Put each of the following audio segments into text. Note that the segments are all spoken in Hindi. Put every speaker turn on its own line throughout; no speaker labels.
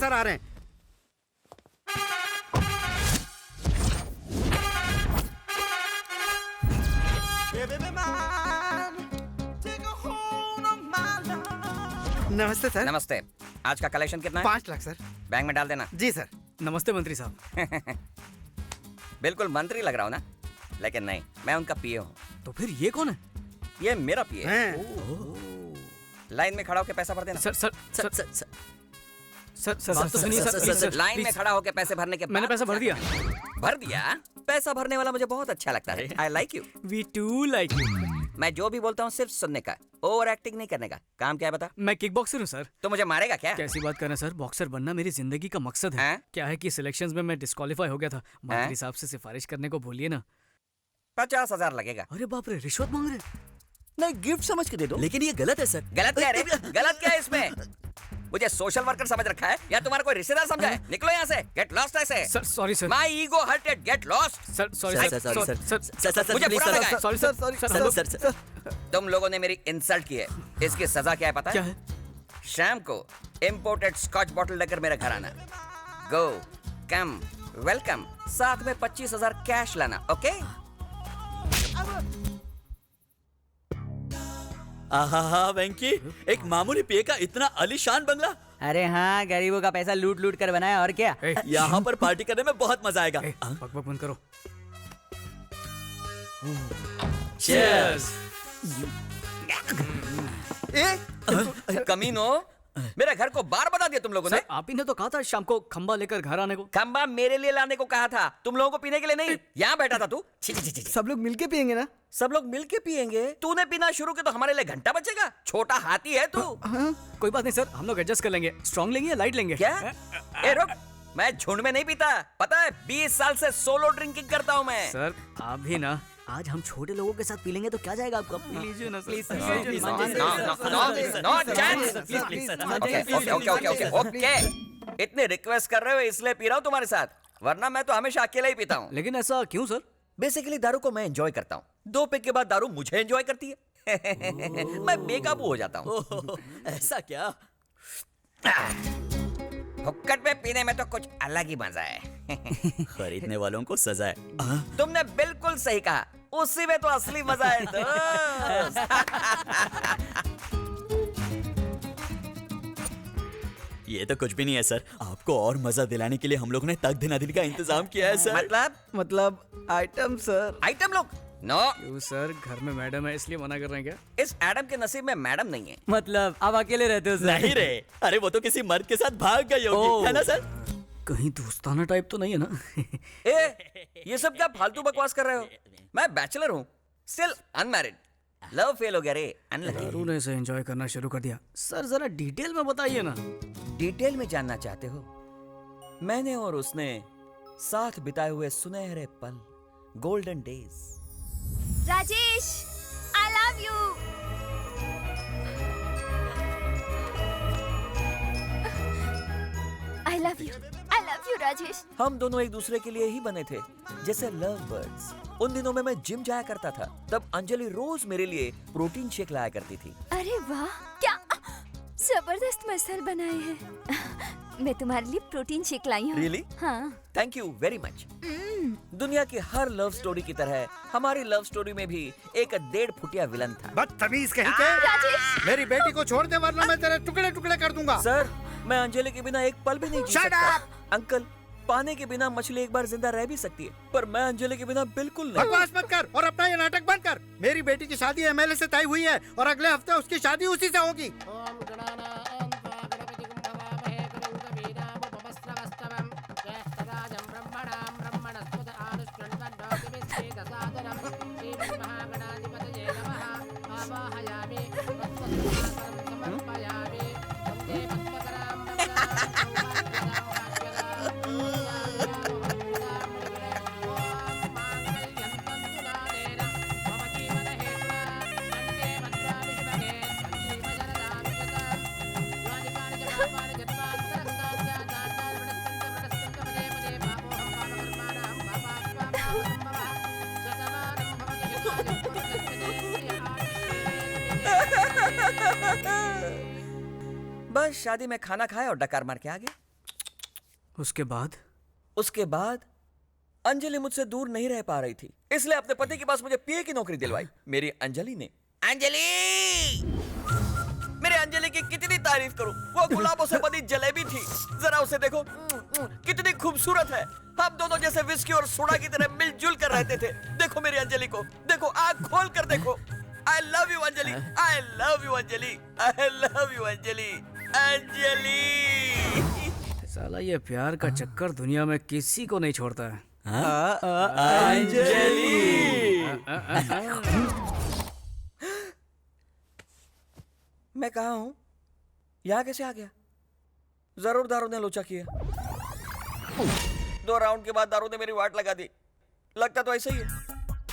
सर आ रहे हैं। नमस्ते सर।
नमस्ते। आज का कलेक्शन कितना है?
5 लाख सर।
बैंक में डाल देना।
जी सर।
नमस्ते मंत्री साहब।
बिल्कुल मंत्री लग रहा हूँ ना, लेकिन नहीं, मैं उनका पीए हूँ।
तो फिर ये कौन है?
ये मेरा पीए है।
हैं।
लाइन में खड़ा होकर पैसा भर देना।
Sir sir sir sir sir sir sir बात तो सुनिए सर।
लाइन में खड़ा होकर पैसे भरने के
मैंने
बाद
पैसा भर दिया।
भर दिया? पैसा भरने वाला मुझे बहुत अच्छा लगता है। I like you.
We too like you.
मैं जो भी बोलता हूँ सिर्फ सुनने का, ओवर एक्टिंग नहीं करने का। काम क्या है बता?
मैं किक बॉक्सर हूँ सर।
तो मुझे मारेगा क्या?
कैसी बात कर रहे हैं सर? बॉक्सर बनना मेरी जिंदगी का मकसद है।
हैं?
क्या है कि सिलेक्शंस में मैं डिस्क्वालीफाई हो गया था। मंत्री साहब से सिफारिश करने को बोलिए ना।
50,000 लगेगा।
अरे बाप रे, रिश्वत मांग रहे हैं।
नहीं, गिफ्ट समझ के दे दो। लेकिन ये गलत है सर।
गलत क्या है रे? गलत क्या है इसमें? मुझे सोशल वर्कर समझ रखा है या तुम्हारा कोई रिश्तेदार समझा है? निकलो यहाँ से। गेट लॉस्ट ऐसे।
Sir sorry sir.
My ego hurted. Get lost.
Sir sorry
sir,
sir
sir,
sir
sir,
sir
sir, sir, sir,
मुझे
प्लीज,
बुरा
सर,
लगा है।
Sorry sir sorry
sir, sir, sir,
तुम लोगों ने मेरी इंसल्ट की है। इसकी सजा क्या है पता
क्या
है?
है?
शाम को इंपोर्टेड स्कॉच बॉटल लेकर मेरे घर आना। गो कम वेलकम। साथ में 25,000 कैश लाना। ओके?
आहा वेंकी, एक मामूली पिए का इतना आलीशान बंगला।
अरे हाँ, गरीबों का पैसा लूट लूट कर बनाया और क्या।
ए,
यहाँ पर पार्टी करने में बहुत मजा आएगा।
ए, बक बक बंद करो।
Cheers!
कमीनो, मेरे घर को बार बता दिया तुम लोगों ने।
सर आप ही ने तो कहा था शाम को खंबा लेकर घर आने को।
खंबा मेरे लिए लाने को कहा था, तुम लोगों को पीने के लिए नहीं। यहाँ बैठा था तू। छी, छी, छी, छी।
सब लोग मिलके पियेंगे ना?
सब लोग मिलके पियेंगे। तूने पीना शुरू किया तो हमारे लिए घंटा बचेगा। छोटा हाथी है तू।
कोई बात नहीं सर, हम लोग एडजस्ट कर लेंगे। स्ट्रॉन्ग लेंगे या लाइट लेंगे?
क्या? ए रुक, मैं झुंड में नहीं पीता। पता है 20 साल से सोलो ड्रिंकिंग करता हूँ मैं।
सर आप भी ना। आज हम छोटे लोगों के साथ पी लेंगे तो क्या जाएगा आपका? पी लीजिए ना
Please,
sir.
sir. Please,
No,
sir.
no, no, no, no chance.
Please, please, sir.
Okay. इतने रिक्वेस्ट कर रहे हो इसलिए पी रहा हूँ तुम्हारे साथ, वरना मैं तो हमेशा अकेला ही पीता हूँ।
लेकिन ऐसा क्यों सर?
बेसिकली दारू को मैं एंजॉय करता हूँ। 2 पेग के बाद दारू मुझे एंजॉय करती है। मैं बेकाबू हो जाता हूँ।
ओह, ऐसा क्या?
फुक्कट पे पीने में तो कुछ अलग ही मजा है।
खरीदने वालों को सजा है।
तुमने बिल्कुल सही कहा, उसी में तो असली मजा है दोस्त।
ये तो कुछ भी नहीं है सर। आपको और मजा दिलाने के लिए हम लोगों ने तक दिना दिन का इंतजाम किया है सर।
मतलब आइटम सर।
आइटम लोग नो।
क्यों सर, घर में मैडम है इसलिए मना कर रहे हैं क्या?
इस एडम के नसीब में मैडम नहीं है।
मतलब आप अकेले रहते हो सर?
नहीं रे, अरे वो तो किसी मर्द के साथ भाग गई होगी, है ना सर?
कहीं दोस्ताना टाइप तो नहीं है ना?
ए, ये सब क्या फालतू बकवास कर रहे हो? मैं बैचलर हूँ, स्टिल अनमैरिड। लव फेल हो गया रे, अनलकी।
दारू ने इसे एंजॉय करना शुरू कर दिया। सर जरा डिटेल में बताइए ना।
डिटेल में जानना चाहते हो? मैंने और उसने साथ बिताए हुए सुनहरे पल, golden days.
Rajesh, I love you. I love you. I love you, Rajesh.
हम दोनों एक दूसरे के लिए ही बने थे, जैसे लव बर्ड्स। उन दिनों में मैं जिम जाया करता था, तब अंजलि रोज मेरे लिए प्रोटीन शेक लाया करती थी।
अरे वाह, क्या जबरदस्त मसल बनाए हैं। मैं तुम्हारे लिए प्रोटीन शेक लाई हूँ।
Really?
हाँ।
Thank you very much. दुनिया की हर लव स्टोरी की तरह हमारी लव स्टोरी में भी एक 1.5 फुटिया विलन था।
बदतमीज कहीं के।
राजेश,
मेरी बेटी को छोड़ दे वरना मैं तेरे टुकड़े टुकड़े कर दूंगा।
सर, मैं अंजलि के बिना एक पल भी नहीं जी
Shut
सकता।
up!
अंकल, पानी के बिना मछली एक बार जिंदा रह भी सकती है, पर मैं अंजलि के बिना बिल्कुल नहीं।
बकवास मत कर और अपना ये नाटक बंद कर। मेरी बेटी की शादी एमएलए से तय हुई है और अगले हफ्ते उसकी शादी उसी से होगी।
बस शादी में खाना खाया और डकार मार के आ गया।
उसके बाद
उसके बाद अंजलि मुझसे दूर नहीं रह पा रही थी, इसलिए अपने पति के पास मुझे पीए की नौकरी दिलवाई। मेरी अंजलि ने। अंजलि, मेरे अंजलि की कितनी तारीफ करूं। वो गुलाबों से बनी जलेबी थी, जरा उसे देखो, कितनी खूबसूरत है। हम दोनों जैसे विस्की और सोडा की तरह मिलजुल कर रहते थे। देखो मेरी अंजलि को, देखो, आंख खोल कर देखो। I love you Anjali, I love you Anjali, I love you Anjali, Anjali.
साला ये प्यार का चक्कर दुनिया में किसी को नहीं छोड़ता है।
मैं कहा हूं? यहाँ कैसे आ गया? जरूर दारू ने लोचा किया। 2 राउंड के बाद दारू ने मेरी वाट लगा दी। लगता तो ऐसा ही है।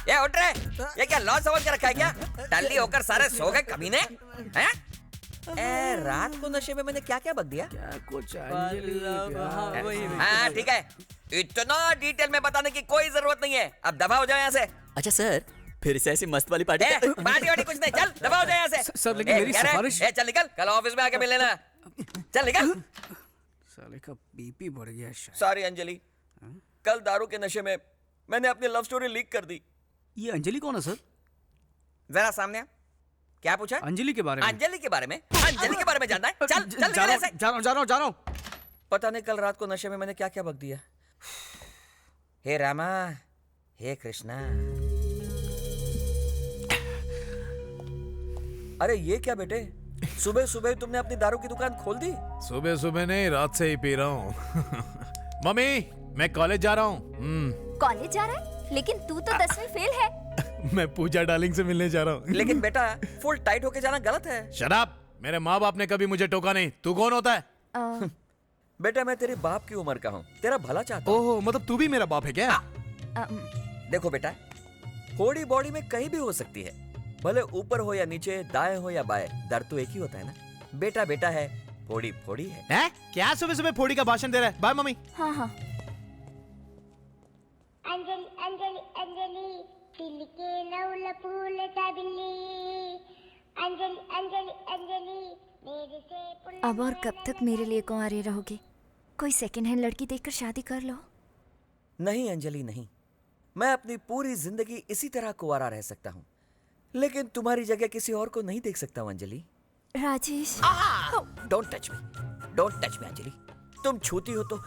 ये उठ रहे, ये क्या लॉज समझ के रखा है क्या? टल्ली होकर सारे सो गए कमीने हैं? रात को नशे में मैंने क्या क्या बक दिया?
क्या कुछ
हाँ ठीक है, इतना डिटेल में बताने की कोई जरूरत नहीं है। अब दफा हो जाओ यहाँ से।
अच्छा सर, फिर से ऐसी मस्त वाली पार्टी
पार्टी वार्टी कुछ नहीं, चल दफा हो जाओ यहाँ से।
सर, लेकिन मेरी
क्या रे?
सिफारिश-
चल निकल, कल ऑफिस में आके मिल लेना। चल निकल।
साले का बीपी बढ़ गया शायद।
सॉरी अंजलि, कल दारू के नशे में मैंने अपनी लव स्टोरी लीक कर दी।
ये अंजलि कौन है सर?
जरा सामने आ। क्या पूछा?
अंजलि के बारे में।
अंजलि के बारे में? अंजलि के बारे में जानना है? चल चल निकल यहाँ से।
जा रहा हूँ।
पता नहीं कल रात को नशे में मैंने क्या क्या बक दिया। हे रामा, हे कृष्णा। अरे ये क्या बेटे, सुबह सुबह तुमने अपनी दारू की दुकान खोल दी?
सुबह सुबह नहीं, रात से ही पी रहा हूँ। मम्मी, मैं कॉलेज जा रहा हूँ।
कॉलेज जा रहा है? लेकिन तू तो 10वीं फेल है।
मैं पूजा डार्लिंग से मिलने जा रहा हूँ।
लेकिन बेटा, फुल टाइट होके जाना गलत है।
शराब, मेरे माँ बाप ने कभी मुझे टोका नहीं। तू कौन होता है?
बेटा मैं तेरे बाप की उम्र का हूँ, तेरा भला चाहता हूँ।
ओहो, मतलब तू भी मेरा बाप है क्या?
देखो बेटा, फोड़ी बॉडी में कहीं भी हो सकती है, भले ऊपर हो या नीचे, दाएं हो या बाएं, दर्द तो एक ही होता है ना। बेटा बेटा है, फोड़ी फोड़ी है।
हैं? क्या सुबह सुबह फोड़ी का भाषण दे रहा है? Bye mummy.
हाँ हाँ।
अंजलि अंजलि अंजलि दिल के नौल फूल सा बिल्ली। अंजलि अंजलि अंजलि मेरे से
अब और कब तक मेरे लिए कुंवारे रहोगे? कोई सेकंड हैंड लड़की देखकर शादी कर लो।
नहीं अंजलि नहीं, मैं अपनी पूरी जिंदगी इसी तरह कुंवारा रह सकता हूँ, लेकिन तुम्हारी जगह किसी और को नहीं देख सकता हूँ Anjali.
Rajesh,
don't touch me Anjali. तुम छूती हो तो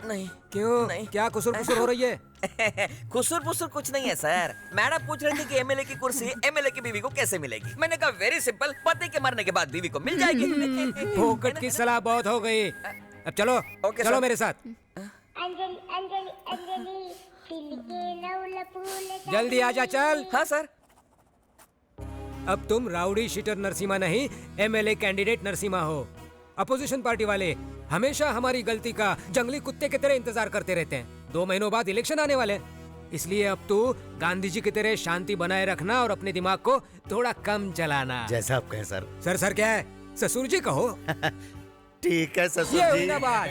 नहीं।
क्यों?
नहीं।
क्या कुसुर पुसुर हो रही है?
कुसुर पुसुर कुछ नहीं है सर। मैडम पूछ रही थी कि एमएलए की कुर्सी एमएलए की बीवी को कैसे मिलेगी। मैंने कहा वेरी सिंपल, पति के मरने के बाद बीवी को मिल जाएगी।
फोकट की सलाह बहुत हो गई, अब चलो
ओके,
चलो
सर।
मेरे साथ।
अंजलि अंजलि अंजलि दिल के नौल फूल सा
जल्दी आजा चल।
हाँ सर।
अब तुम राउडी शीटर नरसिम्हा नहीं, एमएलए कैंडिडेट नरसिम्हा हो। अपोजिशन पार्टी वाले हमेशा हमारी गलती का जंगली कुत्ते की तरह इंतजार करते रहते हैं। 2 महीनों बाद इलेक्शन आने वाले हैं, इसलिए अब तू गांधी जी की तरह शांति बनाए रखना और अपने दिमाग को थोड़ा कम चलाना।
जैसा आप कहें सर।
सर क्या है? ससुर जी कहो।
ठीक है ससुर
ये
जी।
हुई ना बात।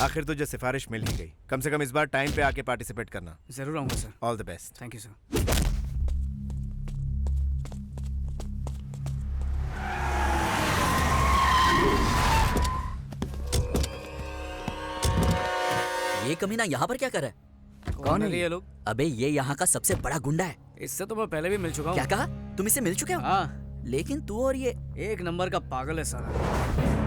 आखिर तुझे सिफारिश मिल ही गई। कम से कम इस बार टाइम पे आके पार्टिसिपेट करना।
जरूर आऊंगा sir.
All the best.
Thank you sir.
ये कमीना यहाँ पर क्या कर रहा है?
कौन है ये लोग?
अबे ये यहाँ का सबसे बड़ा गुंडा है।
इससे तो मैं पहले भी मिल चुका
क्या
हूँ।
कहा? तुम इससे मिल चुके हो?
हाँ,
लेकिन तू और ये
एक नंबर का पागल है साला।